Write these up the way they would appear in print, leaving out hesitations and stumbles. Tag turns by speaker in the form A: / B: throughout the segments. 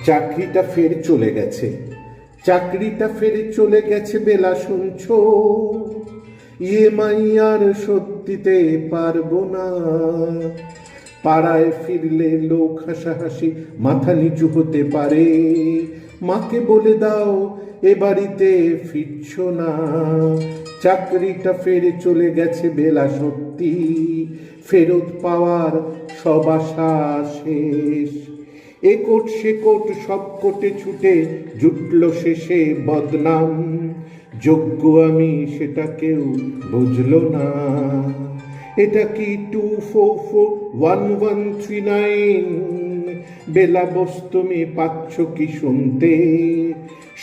A: চাকরিটা ফের চলে গেছে, চাকরিটা ফের চলে গেছে বেলা শুনছো, ইএমআই আর শোধ দিতে পারবো না। পাড়ায় ফিরলে লোক হাসাহাসি, মাথা নিচু হতে পারে। মাকে বলে দাও এ বাড়িতে ফিরছো না। চাকরিটা ফের চলে গেছে বেলা সত্যি, ফেরত পাওয়ার সব আশা শেষ। এ কোট সে কোট সব কোটে ছুটে জুটল শেষে বদনাম। যোগ্য আমি সেটা কেউ বুঝলো না। এটা কি 2441139? বেলা বস তুমি পাচ্ছ কি শুনতে?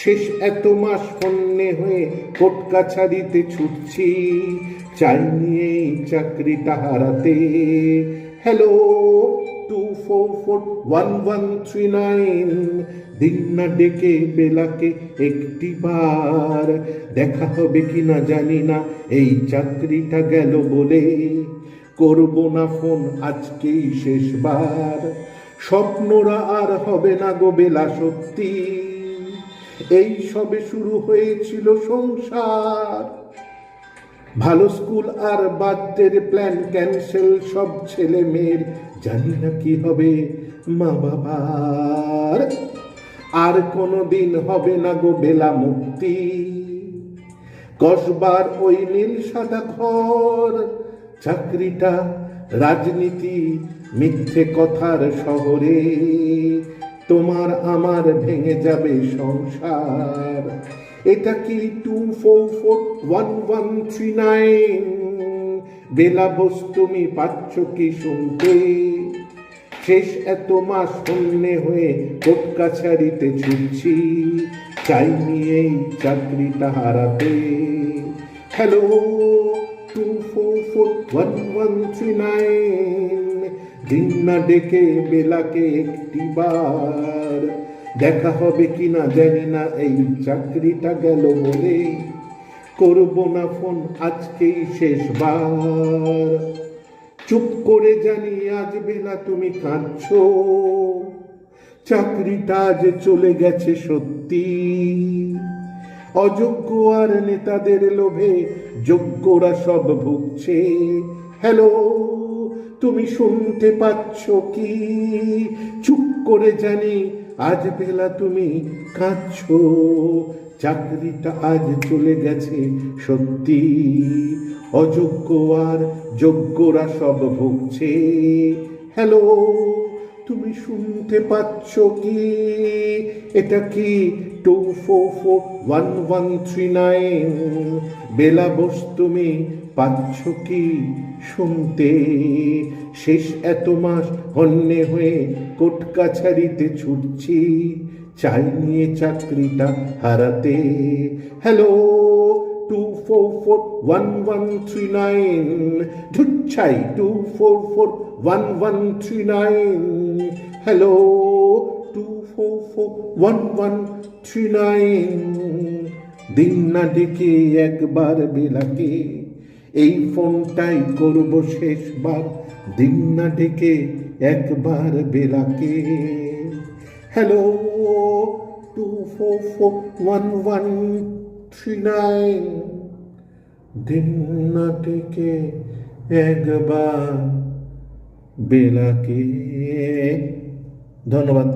A: শেষ এত মাস ফন্নে হয়ে কোর্ট কাছারিতে ছুটছি, চাই নিয়ে চাকরিটা হারাতে। হ্যালো 2441139, দিন না ডেকে বেলাকে একটিবার। দেখা হবে কি না জানি না, এই চাকরিটা গেল বলে করব না ফোন আজকেই শেষবার। স্বপ্নরা আর হবে না গো বেলা সত্যি, এই সবে শুরু হয়েছিল সংসার। ভালো স্কুল আর বার্থডের প্ল্যান ক্যান্সেল সব ছেলে মেয়ের, জানি না কি হবে মা বাবার। আর কোনোদিন হবে না গো বেলা মুক্তি, কসবার ওই নীল সাদা ঘর। চাকরিটা রাজনীতি মিথ্যে কথার শহরে, তোমার আমার ভেঙে যাবে সংসার। এটা কি 2441139? বেলা বস তুমি পাচ্ছ কি শুনতে? শেষ এত মাস শূন্যে হয়ে কোর্ট কাছারিতে ছুটছি, চাই নিয়ে চাকরিটা হারাতে। হ্যালো 2441139, দিন না ডেকে বেলাকে একটিবার। দেখা হবে কি না জানি না, এই চাকরিটা গেল বলে করব না ফোন আজকেই শেষবার। চুপ করে জানি আজ বেলা তুমি কাঁদছো, চাকরিটা আজ চলে গেছে সত্যি। অযোগ্য আর নেতাদের লোভে যোগ্যরা সব ভুগছে। হ্যালো তুমি শুনতে পাচ্ছ কি? চুপ করে জানি আজ বেলা তুমি কাঁদছো, চাকরিটা আজ চলে গেছে সত্যি। অযোগ্য আর যোগ্যরা সব ভুগছে। হ্যালো তুমি শুনতে পাচ্ছ কি? এটা কি 2441139? বেলা বস তুমি পাচ্ছ কি শুনতে? শেষ এত মাস হন্যে হয়ে কোর্ট কাছারিতে ছুটছি, চাই নিয়ে চাকরিটা হারাতে। হ্যালো 2441139, ধুচ্ছাই 2441139। হ্যালো 2441139, দিন না ডেকে একবার বেলাকে এই ফোনটাই করব শেষবার। দিন না ডেকে একবার বেলাকে। হ্যালো 2441139, দিন না ডেকে একবার বেলাকে। ধন্যবাদ।